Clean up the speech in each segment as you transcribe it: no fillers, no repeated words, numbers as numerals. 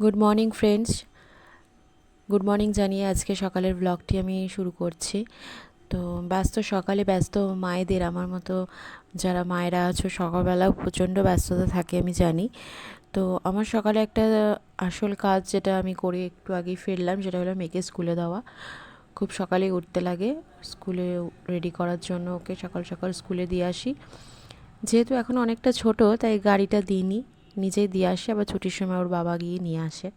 Good morning friends. Good morning জানিয়ে আজকে সকালের ব্লগটি আমি শুরু করছি। তো ব্যস্ত সকালে ব্যস্ত মায়েদের, আমার মতো যারা মায়েরা আছো, সকালবেলাও প্রচণ্ড ব্যস্ততা থাকে আমি জানি। তো আমার সকালে একটা আসল কাজ যেটা আমি করে একটু আগেই ফিরলাম, সেটা হলো মেয়েকে স্কুলে দেওয়া। খুব সকালেই উঠতে লাগে স্কুলে রেডি করার জন্য, ওকে সকাল সকাল স্কুলে দিয়ে আসি। যেহেতু এখন অনেকটা ছোট, তাই গাড়িটা দিইনি, নিজেই দিয়ে আসি, আবার ছুটির সময় ওর বাবা গিয়ে নিয়ে আসে।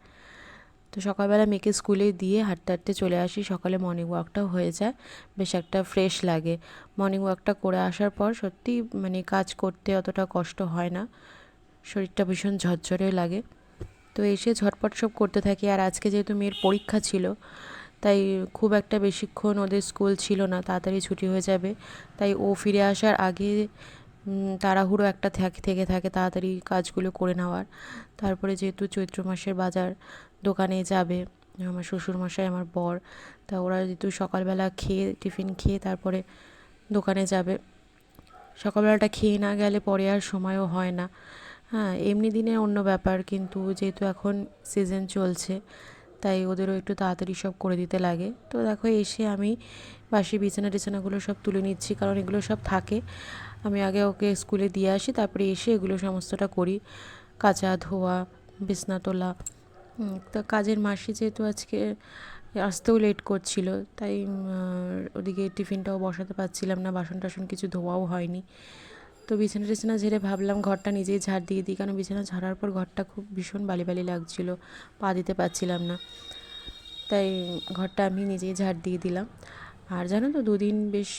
তো সকালবেলা মেয়েকে স্কুলে দিয়ে হাঁটতে হাঁটতে চলে আসি। সকালে মর্নিং ওয়াকটাও হয়ে যায়, বেশ একটা ফ্রেশ লাগে। মর্নিং ওয়াকটা করে আসার পর সত্যি মানে কাজ করতে অতটা কষ্ট হয় না, শরীরটা ভীষণ ঝরঝরে লাগে। তো এসে ঝটপট সব করতে থাকি। আর আজকে যেহেতু মেয়ের পরীক্ষা ছিল, তাই খুব একটা বেশিক্ষণ ওদের স্কুল ছিল না, তাড়াতাড়ি ছুটি হয়ে যাবে। তাই ও ফিরে আসার আগে তাড়াহুড়ো একটা থেকে থাকে তাড়াতাড়ি কাজগুলো করে নেওয়ার। তারপরে যেহেতু চৈত্র মাসের বাজার, দোকানে যাবে আমার শ্বশুরমশাই, আমার বর, তা ওরা যেহেতু সকালবেলা খেয়ে টিফিন খেয়ে তারপরে দোকানে যাবে, সকালবেলাটা খেয়ে না গেলে পরে আর সময়ও হয় না। হ্যাঁ, এমনি দিনে অন্য ব্যাপার, কিন্তু যেহেতু এখন সিজন চলছে, তাই ওদেরও একটু তাড়াতাড়ি সব করে দিতে লাগে। তো দেখো এসে আমি বাসি বিছানা টিছানাগুলো সব তুলে নিচ্ছি, কারণ এগুলো সব থাকে। আমি আগে ওকে স্কুলে দিয়ে আসি, তারপরে এসে এগুলো সমস্তটা করি, কাচা ধোয়া, বিছনা তোলা। তা কাজের মাসি যেহেতু আজকে আসতেও লেট করছিল, তাই ওদিকে টিফিনটাও বসাতে পারছিলাম না, বাসন টাসন কিছু ধোয়াও হয়নি। তো বিছানা টিছানা ঝেড়ে ভাবলাম ঘরটা নিজেই ঝাড় দিয়ে দিই, কারণ বিছানা ঝাড়ার পর ঘরটা খুব ভীষণ বালি বালি লাগছিল, পা দিতে পারছিলাম না। তাই ঘরটা আমি নিজেই ঝাড় দিয়ে দিলাম। আর জানো তো, দুদিন বেশ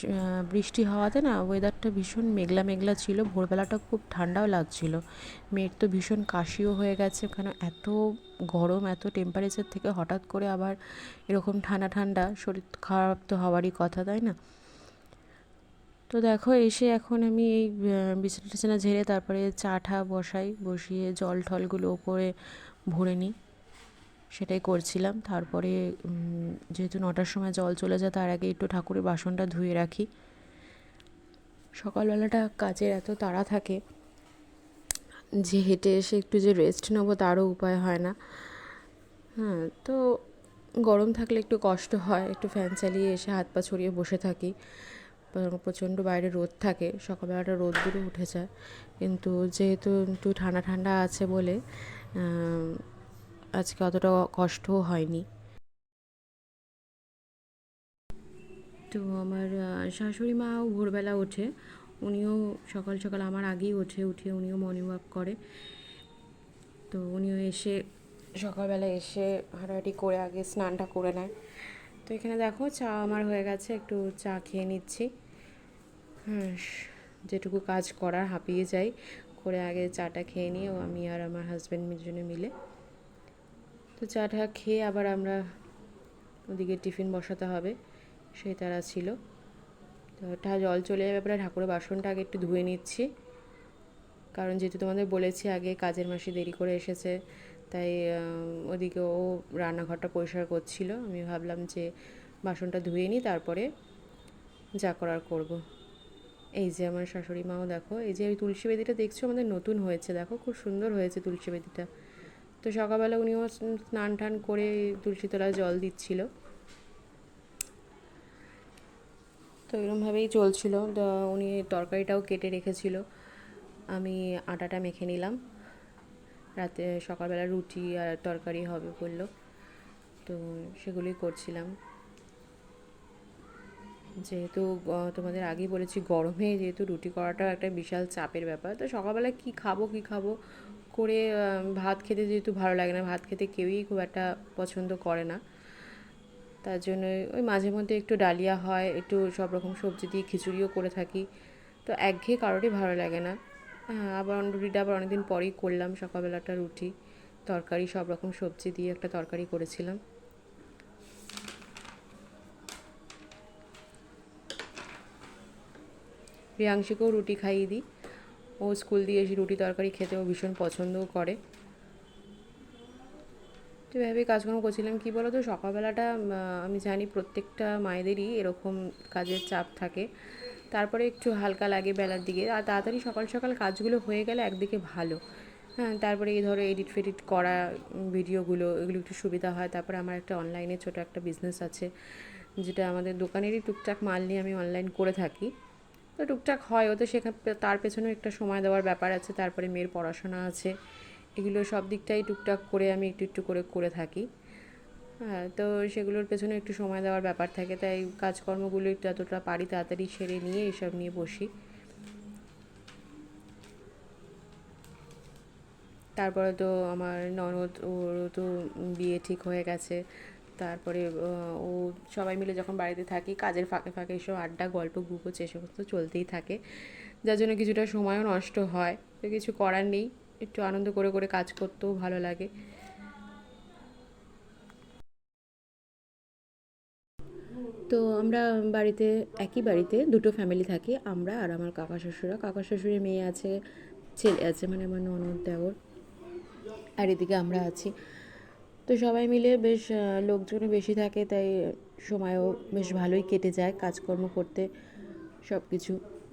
বৃষ্টি হওয়াতে না ওয়েদারটা ভীষণ মেঘলা মেঘলা ছিল, ভোরবেলাটা খুব ঠান্ডাও লাগছিল। মেয়ের তো ভীষণ কাশিও হয়ে গেছে, কেন এত গরম, এত টেম্পারেচার থেকে হঠাৎ করে আবার এরকম ঠান্ডা ঠান্ডা, শরীর খারাপ তো হওয়ারই কথা, তাই না? তো দেখো এসে এখন আমি এই বিছানা টিছানা ঝেড়ে তারপরে চা ঠা বসিয়ে জল ঠলগুলো ওপরে ভরে নিই, সেটাই করছিলাম। তারপরে যেহেতু 9টার সময় জল চলে যায়, তার আগে একটু ঠাকুরের বাসনটা ধুয়ে রাখি। সকালবেলাটা কাজের এত তাড়া থাকে যে হেঁটে এসে একটু যে রেস্ট নেবো তারও উপায় হয় না। হ্যাঁ, তো গরম থাকলে একটু কষ্ট হয়, একটু ফ্যান চালিয়ে এসে হাত পা ছড়িয়ে বসে থাকি। প্রচণ্ড বাইরে রোদ থাকে, সকালবেলাটা রোদ্দুরে উঠে যায়, কিন্তু যেহেতু একটু ঠান্ডা ঠান্ডা আছে বলে আজকে অতটা কষ্টও হয়নি। তো আমার শাশুড়ি মাও ভোরবেলা ওঠে, উনিও সকাল সকাল আমার আগেই উঠে উনিও মর্নিং ওয়াক করে। তো উনিও এসে সকালবেলা এসে হাঁটাহাঁটি করে আগে স্নানটা করে নেয়। তো এখানে দেখো চা আমার হয়ে গেছে, একটু চা খেয়ে নিচ্ছি। হ্যাঁ, যেটুকু কাজ করার হাঁপিয়ে যাই, করে আগে চাটা খেয়ে নিয়ে আমি আর আমার হাজব্যান্ড দুজনে মিলে, তো চাটা খেয়ে আবার আমরা ওদিকে টিফিন বসাতে হবে, সেই তারা ছিল। তো জল চলে যাবে, এবারে ঠাকুরের বাসনটা আগে একটু ধুয়ে নিচ্ছি, কারণ যেহেতু তোমাদের বলেছি আগে কাজের মাসি দেরি করে এসেছে, তাই ওদিকে ও রান্নাঘরটা পরিষ্কার করছিল। আমি ভাবলাম যে বাসনটা ধুয়ে নিই, তারপরে যা করার করব। এই যে আমার শাশুড়ি মাও দেখো, এই যে ওই তুলসী বেদিটা দেখছো আমাদের নতুন হয়েছে, দেখো খুব সুন্দর হয়েছে তুলসী বেদিটা। তো সকালবেলা উনিও স্নান টান করে তুলসী তলায় জল দিচ্ছিল। তো এরকমভাবেই চলছিল। উনি তরকারিটাও কেটে রেখেছিল, আমি আটাটা মেখে নিলাম। রাতে সকালবেলা রুটি আর তরকারি হবে বললো, তো সেগুলোই করছিলাম। যেহেতু তোমাদের আগেই বলেছি, গরমে যেহেতু রুটি করাটাও একটা বিশাল চাপের ব্যাপার। তো সকালবেলা কী খাবো করে ভাত খেতে যেহেতু ভালো লাগে না, ভাত খেতে কেউই খুব একটা পছন্দ করে না, তার জন্য ওই মাঝে মধ্যে একটু ডালিয়া হয়, একটু সব রকম সবজি দিয়ে খিচুড়িও করে থাকি। তো একঘেয়ে কারোরই ভালো লাগে না। হ্যাঁ, আবার রুটিটা আবার অনেকদিন পরেই করলাম, সকালবেলাটা রুটি তরকারি সব রকম সবজি দিয়ে একটা তরকারি করেছিলাম। প্রিয়াংশীকেও রুটি খাইয়ে দিই, ও স্কুল দিয়ে এসে রুটি তরকারি খেতেও ভীষণ পছন্দও করে। তো এভাবেই কাজকর্ম করছিলাম। কী বলো তো, সকালবেলাটা আমি জানি প্রত্যেকটা মায়েদেরই এরকম কাজের চাপ থাকে, তারপরে একটু হালকা লাগে বেলার দিকে, আর তাড়াতাড়ি সকাল সকাল কাজগুলো হয়ে গেলে একদিকে ভালো। হ্যাঁ, তারপরে এই ধরো এডিট ফেডিট করা ভিডিওগুলো, এগুলো একটু সুবিধা হয়। তারপরে আমার একটা অনলাইনে ছোটো একটা বিজনেস আছে, যেটা আমাদের দোকানেরই টুকটাক মাল নিয়ে আমি অনলাইন করে থাকি। তো টুকটাক হয় ওতে, সেখানে তার পেছনেও একটা সময় দেওয়ার ব্যাপার আছে। তারপরে মেয়ের পড়াশোনা আছে, এগুলো সব দিকটাই টুকটাক করে আমি একটু একটু করে করে থাকি। হ্যাঁ, তো সেগুলোর পেছনে একটু সময় দেওয়ার ব্যাপার থাকে, তাই কাজকর্মগুলো একটু যতটা পারি তাড়াতাড়ি সেরে নিয়ে এসব নিয়ে বসি। তারপরে তো আমার ননদ, ওরও তো বিয়ে ঠিক হয়ে গেছে। তারপরে ও সবাই মিলে যখন বাড়িতে থাকি, কাজের ফাঁকে ফাঁকে এসব আড্ডা, গল্প, গুজব এ সমস্ত চলতেই থাকে, যার জন্য কিছুটা সময়ও নষ্ট হয়। তো কিছু করার নেই, একটু আনন্দ করে করে কাজ করতেও ভালো লাগে। তো আমরা বাড়িতে, একই বাড়িতে দুটো ফ্যামিলি থাকি, আমরা আর আমার কাকা শ্বশুরা। কাকা শ্বশুরের মেয়ে আছে, ছেলে আছে, মানে আমার ননদ, দেওর, আর এদিকে আমরা আছি। তো সবাই মিলে বেশ লোকজনও বেশি থাকে, তাই সময়ও বেশ ভালোই কেটে যায় কাজকর্ম করতে, সব কিছু।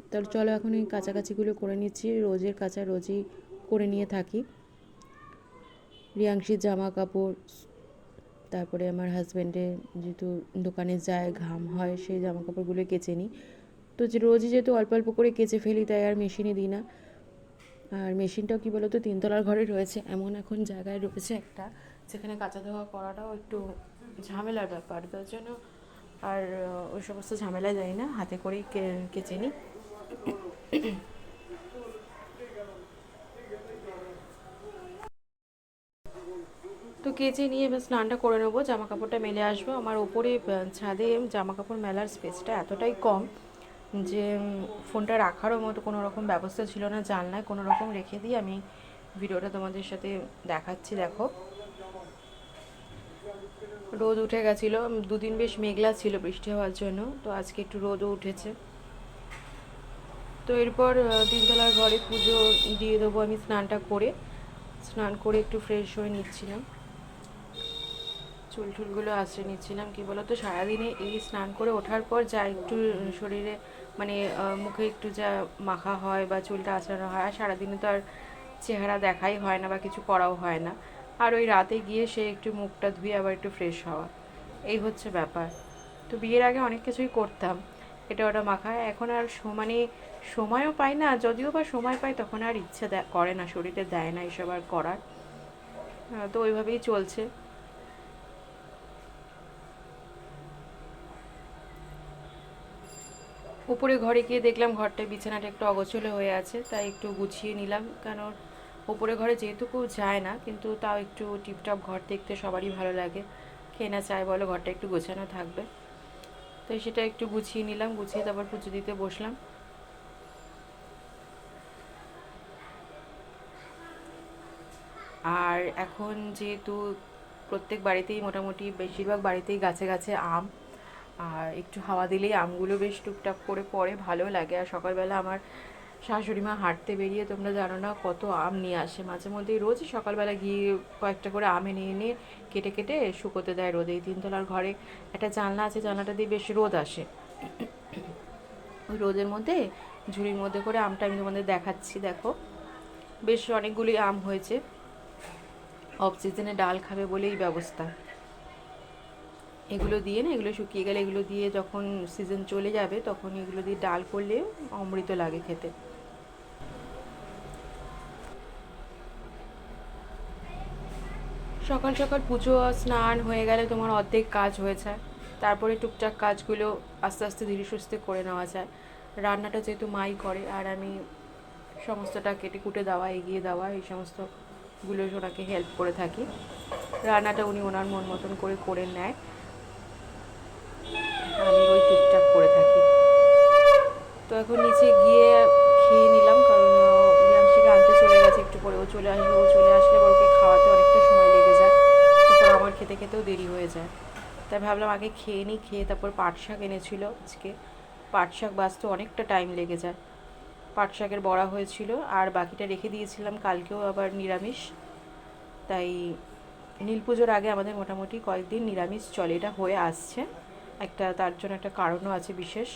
তাহলে চলো এখন এই কাছাকাছিগুলো করে নিচ্ছি, রোজের কাছা রোজই করে নিয়ে থাকি। রিয়াংশির জামা কাপড়, তারপরে আমার হাজব্যান্ডের যেহেতু দোকানে যায়, ঘাম হয়, সেই জামা কাপড়গুলো কেচে নিই। তো যে রোজই যেহেতু অল্প অল্প করে কেচে ফেলি, তাই আর মেশিনে দিই না। আর মেশিনটাও কী বলো তো, তিনতলার ঘরে রয়েছে, এমন এখন জায়গায় রয়েছে একটা, যেখানে কাচা ধোয়া করাটাও একটু ঝামেলার ব্যাপার, তার জন্য আর ওই সমস্ত ঝামেলায় যাই না, হাতে করেই কেচে নিই। তো কেচে নিয়ে এবার স্নানটা করে নেবো, জামা কাপড়টা মেলে আসবো। আমার ওপরে ছাদে জামা কাপড় মেলার স্পেসটা এতটাই কম যে ফোনটা রাখারও মতো কোনো রকম ব্যবস্থা ছিল না, জানলায় কোনো রকম রেখে দিয়ে আমি ভিডিওটা তোমাদের সাথে দেখাচ্ছি। দেখো, রোদ উঠে গেছিলো, দুদিন বেশ মেঘলা ছিল বৃষ্টি হওয়ার জন্য, তো আজকে একটু রোদও উঠেছে। তো এরপর তিনতলার ঘরে পুজো দিয়ে দেবো আমি, স্নান করে একটু ফ্রেশ হয়ে নিচ্ছিলাম, চুল টুলগুলো আঁচড়ে নিচ্ছিলাম। কী বলো তো, সারাদিনে এই স্নান করে ওঠার পর যা একটু শরীরে, মানে মুখে একটু যা মাখা হয় বা চুলটা আঁচড়ানো হয়, আর সারাদিনে তো আর চেহারা দেখাই হয় না বা কিছু করাও হয় না। আর ওই রাতে গিয়ে সে একটু মুখটা ধুয়ে আবার একটু ফ্রেশ হওয়া, এই হচ্ছে ব্যাপার। তো বিয়ের আগে অনেক কিছুই করতাম, এটা ওটা মাখা, এখন আর মানে সময়ও পাই না, যদিও বা সময় পাই তখন আর ইচ্ছে করে না, শরীরে দেয় না এসব আর করার। তো ওইভাবেই চলছে। উপরে ঘরে গিয়ে দেখলাম ঘরটা, বিছানাটা একটু অগোছলো হয়ে আছে, তাই একটু গুছিয়ে নিলাম। কারণ উপরে ঘরে যেহেতু কেউ যায় না, কিন্তু তাও একটু টিপটপ ঘর দেখতে সবারই ভালো লাগে, কে না চায় বলো ঘরটা একটু গোছানো থাকবে। তাই সেটা একটু গুছিয়ে নিলাম, গুছিয়ে তারপর পুজো দিতে বসলাম। আর এখন যেহেতু প্রত্যেক বাড়িতেই, মোটামুটি বেশিরভাগ বাড়িতেই গাছে গাছে আম, আর একটু হাওয়া দিলেই আমগুলো বেশ টুকটাক করে পড়ে, ভালো লাগে। আর সকালবেলা আমার শাশুড়ি মা হাঁটতে বেরিয়ে, তোমরা জানো না কত আম নিয়ে আসে, মাঝে মধ্যেই রোজ সকালবেলা গিয়ে কয়েকটা করে আম এনে এনে কেটে কেটে শুকোতে দেয় রোদে। এই তিনতলার ঘরে একটা জানলা আছে, জানলাটা দিয়ে বেশ রোদ আসে, ওই রোদের মধ্যে ঝুড়ির মধ্যে করে আমটা আমি তোমাদের দেখাচ্ছি। দেখো, বেশ অনেকগুলি আম হয়েছে, অফ সিজনে ডাল খাবে বলেই ব্যবস্থা। এগুলো দিয়ে না, এগুলো শুকিয়ে গেলে এগুলো দিয়ে যখন সিজন চলে যাবে, তখন এগুলো দিয়ে ডাল করলে অমৃত লাগে খেতে। সকাল সকাল পুজো স্নান হয়ে গেলে তোমার অর্ধেক কাজ হয়ে যায়, তারপরে টুকটাক কাজগুলো আস্তে আস্তে ধীরে সুস্থে করে নেওয়া যায়। রান্নাটা যেহেতু মাই করে, আর আমি সমস্তটা কেটে কুটে দেওয়া, এগিয়ে দেওয়া, এই সমস্তগুলো ওনাকে হেল্প করে থাকি। রান্নাটা উনি ওনার মন মতন করে করে নেয়, আমি ওই টুকটাক করে থাকি। তো এখন নিচে গিয়ে খেয়ে নিলাম, কারণ রিয়াংশিকে আনতে চলে গেছে, একটু পরে ও চলে আসবে। ও চলে আসলে ওকে খাওয়াতে অনেকটা সময় লেগে যায়, তারপর আমার খেতে খেতেও দেরি হয়ে যায়। তাই ভাবলাম আগে খেয়ে নিই, খেয়ে তারপর পাট শাক এনেছিল আজকে, পাট শাক বাছতে অনেকটা টাইম লেগে যায়। পাট শাকের বড়া হয়েছিল, আর বাকিটা রেখে দিয়েছিলাম, কালকেও আবার নিরামিষ। তাই নীল পুজোর আগে আমাদের মোটামুটি কয়েকদিন নিরামিষ চলে, এটা হয়ে আসছে একটা, তার জন্য একটা কারণও আছে বিশেষ,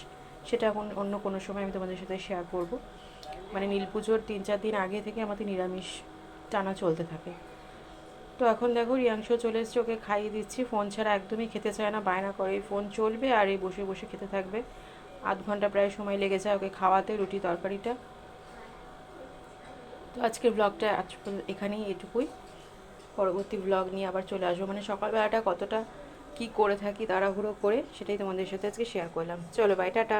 সেটা এখন অন্য কোনো সময় আমি তোমাদের সাথে শেয়ার করব। মানে নীল পুজোর 3-4 দিন আগে থেকে আমাদের নিরামিষ টানা চলতে থাকে। তো এখন দেখো রিয়াংশ চলে এসছে, ওকে খাইয়ে দিচ্ছি। ফোন ছাড়া একদমই খেতে চায় না, বায়না করে ফোন চলবে আর এই বসে বসে খেতে থাকবে। আধ ঘন্টা প্রায় সময় লেগে যায় ওকে খাওয়াতে, রুটি তরকারিটা। তো আজকের ব্লগটা আজ এখানেই এটুকুই। পরবর্তী ব্লগ নিয়ে আবার চলে আসবো। মানে সকালবেলাটা কতটা কি করে থাকি তাড়াহুড়ো করে, সেটাই তোমাদের সাথে আজকে শেয়ার করলাম। চলো বাই, টাটা।